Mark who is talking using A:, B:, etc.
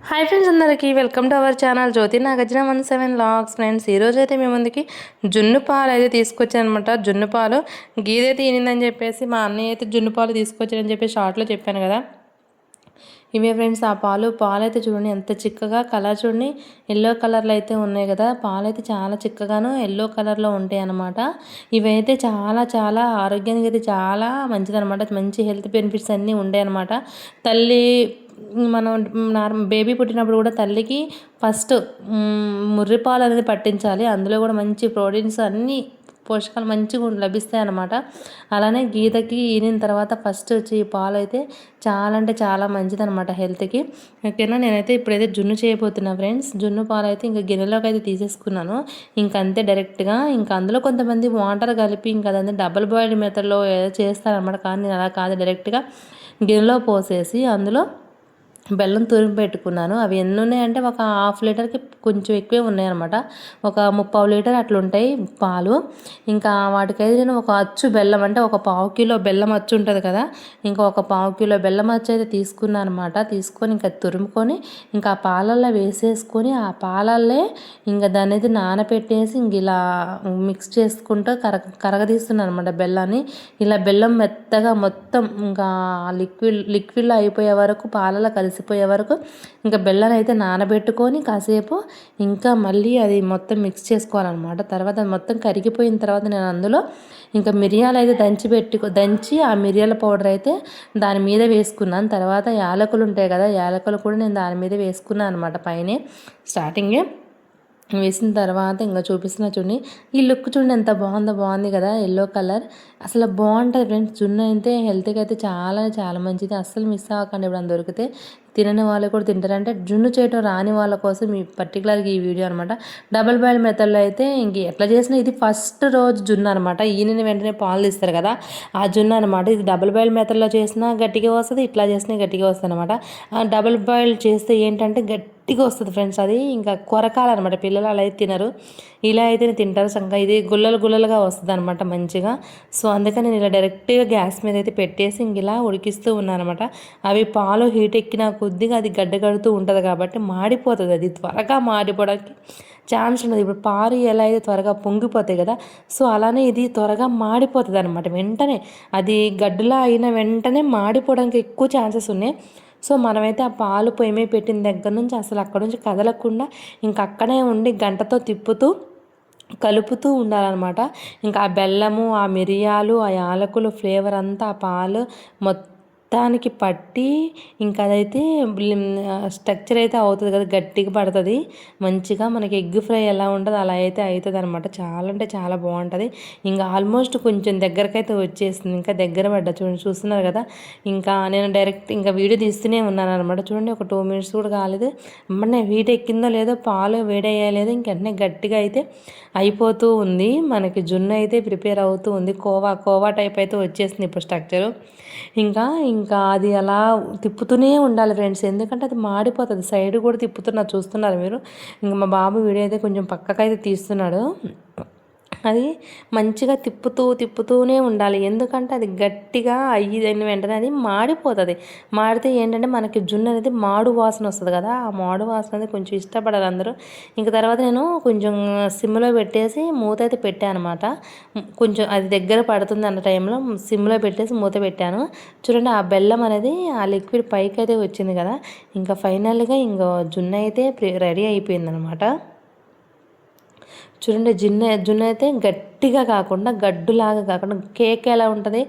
A: Hi friends, అందరికీ welcome to our channel Jyothi Nagarjuna 17 vlogs. Friends, ఈరోజు అయితే మీ ముందుకి జున్ను పాలు అయితే తీసుకొచ్చానమాట. జున్ను పాలు గీదైతే ఈనిందని చెప్పేసి మా అన్నయ్య అయితే జున్ను పాలు తీసుకొచ్చారని చెప్పి షార్ట్లో చెప్పాను కదా. ఇవే ఫ్రెండ్స్ ఆ పాలు అయితే చూడండి ఎంత చిక్కగా, కలర్ చూడండి ఎల్లో కలర్లో అయితే ఉన్నాయి కదా. పాలు అయితే చాలా చిక్కగాను ఎల్లో కలర్లో ఉంటాయి అన్నమాట. ఇవైతే చాలా చాలా ఆరోగ్యానికి అయితే చాలా మంచిదన్నమాట. మంచి హెల్త్ బెనిఫిట్స్ అన్నీ ఉంటాయి అన్నమాట. తల్లి మనం బేబీ పుట్టినప్పుడు కూడా తల్లికి ఫస్ట్ ముర్రిపాలు అనేది పట్టించాలి. అందులో కూడా మంచి ప్రోటీన్స్ అన్నీ పోషకాలు మంచిగా లభిస్తాయి అన్నమాట. అలానే గీతకి ఈనిన తర్వాత ఫస్ట్ వచ్చి ఈ పాలు అయితే చాలా అంటే చాలా మంచిదన్నమాట హెల్త్కి. ఓకేనా, నేనైతే ఇప్పుడైతే జున్ను చేయబోతున్నా ఫ్రెండ్స్. జున్ను పాలు అయితే ఇంకా గిన్నెలోకి అయితే తీసేసుకున్నాను. ఇంకంతే డైరెక్ట్గా ఇంకా అందులో కొంతమంది వాటర్ కలిపి ఇంకా అదంతా డబుల్ బాయిల్డ్ మెథడ్లో చేస్తారనమాట. కానీ నేను అలా కాదు, డైరెక్ట్గా గిన్నెలో పోసేసి అందులో బెల్లం తురిమి పెట్టుకున్నాను. అవి ఎన్ని ఉన్నాయంటే ఒక హాఫ్ లీటర్కి కొంచెం ఎక్కువే ఉన్నాయన్నమాట. ఒక 3/4 లీటర్ అట్లా ఉంటాయి పాలు. ఇంకా వాటికైతే నేను ఒక అచ్చు బెల్లం అంటే ఒక 1/2 కిలో బెల్లం అచ్చు ఉంటుంది కదా, ఇంకా ఒక 1/2 కిలో బెల్లం అచ్చు అయితే తీసుకున్నాను అనమాట. తీసుకొని ఇంకా తురుముకొని ఇంకా ఆ పాలల్లో వేసేసుకొని ఆ పాలల్లే ఇంకా దాన్ని అయితే నానబెట్టేసి ఇంక ఇలా మిక్స్ చేసుకుంటూ కరగదీస్తున్నాను అనమాట బెల్లాన్ని. ఇలా బెల్లం మెత్తగా మొత్తం ఇంకా లిక్విడ్లో అయిపోయే వరకు, పాలలో కలిసిపోయే వరకు ఇంకా బెల్లం అయితే నానబెట్టుకొని కాసేపు ఇంకా మళ్ళీ అది మొత్తం మిక్స్ చేసుకోవాలన్నమాట. తర్వాత మొత్తం కరిగిపోయిన తర్వాత నేను అందులో ఇంకా మిరియాలు అయితే దంచి ఆ మిరియాల పౌడర్ అయితే దాని మీద వేసుకున్నాను. తర్వాత యాలకులు ఉంటాయి కదా, యాలకులు కూడా నేను దాని మీద వేసుకున్నాను అనమాట. పైనే స్టార్టింగే వేసిన తర్వాత ఇంకా చూపిస్తున్నా చూడండి. ఈ లుక్ చూడండి ఎంత బాగుంది కదా, ఎల్లో కలర్. అసలు బాగుంటుంది ఫ్రెండ్స్. జున్ను అయితే హెల్త్కి అయితే చాలా చాలా మంచిది. అస్సలు మిస్ అవ్వకండి. ఇప్పుడు దొరికితే తినని వాళ్ళు కూడా తింటారు. అంటే జున్ను చేయటం రాని వాళ్ళ కోసం ఈ పర్టికులర్గా ఈ వీడియో అనమాట. డబుల్ బాయిల్ మెథడ్లో అయితే ఇంక ఎట్లా చేసినా ఇది ఫస్ట్ రోజు జున్ను అనమాట. ఈయన వెంటనే పాలు తీస్తారు కదా, ఆ జున్ను అనమాట. ఇది డబుల్ బాయిల్ మెథడ్లో చేసినా గట్టిగా వస్తుంది, ఇట్లా చేసినా గట్టిగా వస్తుంది అనమాట. డబుల్ బాయిల్ చేస్తే ఏంటంటే గట్టిగా వస్తుంది ఫ్రెండ్స్. అది ఇంకా కొరకాలన్నమాట. పిల్లలు అలా అయితే తినరు, ఇలా అయితే తింటారు. సంగా ఇది గుల్లలుగా వస్తుంది అనమాట మంచిగా. సో అందుకని నేను ఇలా డైరెక్ట్గా గ్యాస్ మీద అయితే పెట్టేసి ఇంక ఇలా ఉడికిస్తూ ఉన్నాను అనమాట. అవి పాలు హీట్ ఎక్కిన కొద్దిగా అది గడ్డగడుతూ ఉంటుంది కాబట్టి మాడిపోతుంది. అది త్వరగా మాడిపోవడానికి ఛాన్స్ ఉండదు. ఇప్పుడు పాలు ఎలా అయితే త్వరగా పొంగిపోతాయి కదా, సో అలానే ఇది త్వరగా మాడిపోతుంది అనమాట. వెంటనే అది గడ్డలా అయిన వెంటనే మాడిపోవడానికి ఎక్కువ ఛాన్సెస్ ఉన్నాయి. సో మనమైతే ఆ పాలు పొయ్యి మీద పెట్టిన దగ్గర నుంచి అసలు అక్కడ నుంచి కదలకుండా ఇంక అక్కడే ఉండి గంటతో తిప్పుతూ కలుపుతూ ఉండాలన్నమాట. ఇంకా ఆ బెల్లము, ఆ మిరియాలు, ఆ యాలకులు ఫ్లేవర్ అంతా ఆ పాలు మొత్తానికి పట్టి ఇంకా అదైతే స్ట్రక్చర్ అయితే అవుతుంది కదా, గట్టిగా పడుతుంది మంచిగా. మనకి ఎగ్ ఫ్రై ఎలా ఉంటుంది అలా అయితే అవుతుంది అనమాట. చాలా అంటే చాలా బాగుంటుంది. ఇంకా ఆల్మోస్ట్ కొంచెం దగ్గరకైతే వచ్చేసింది. ఇంకా దగ్గర పడ్డా చూస్తున్నారు కదా. ఇంకా నేను డైరెక్ట్ ఇంకా వీడియో తీస్తూనే ఉన్నాను అనమాట. చూడండి, ఒక 2 మినిట్స్ కూడా కాలేదు. అమ్మనే హీట్ ఎక్కిందో లేదో, పాలు వేడయ్యలేదు, ఇంకెంటనే గట్టిగా అయితే అయిపోతూ ఉంది. మనకి జున్ను అయితే ప్రిపేర్ అవుతూ ఉంది. కోవా టైప్ అయితే వచ్చేసింది ఇప్పుడు స్ట్రక్చరు. ఇంకా అది అలా తిప్పుతూనే ఉండాలి ఫ్రెండ్స్, ఎందుకంటే అది మాడిపోతుంది. సైడ్ కూడా చూస్తున్నారు మీరు. ఇంకా మా బాబు వీడియో అయితే కొంచెం పక్కకైతే తీస్తున్నాడు. అది మంచిగా తిప్పుతూనే ఉండాలి. ఎందుకంటే అది గట్టిగా అయ్యిన వెంటనే అది మాడిపోతుంది. మాడితే ఏంటంటే మనకి జున్ను అనేది మాడు వాసన వస్తుంది కదా, ఆ మాడు వాసన అనేది కొంచెం ఇష్టపడాలి అందరూ. ఇంక తర్వాత నేను కొంచెం సిమ్లో పెట్టేసి మూత అయితే పెట్టాను అనమాట. కొంచెం అది దగ్గర పడుతుంది అన్న టైంలో సిమ్లో పెట్టేసి మూత పెట్టాను. చూడండి, ఆ బెల్లం అనేది ఆ లిక్విడ్ పైకి అయితే వచ్చింది కదా. ఇంకా ఫైనల్గా ఇంకా జున్ను అయితే రెడీ అయిపోయింది అనమాట. చూడండి, జున్ను అయితే గట్టిగా కాకుండా, గడ్డులాగా కాకుండా కేక్ ఎలా ఉంటుంది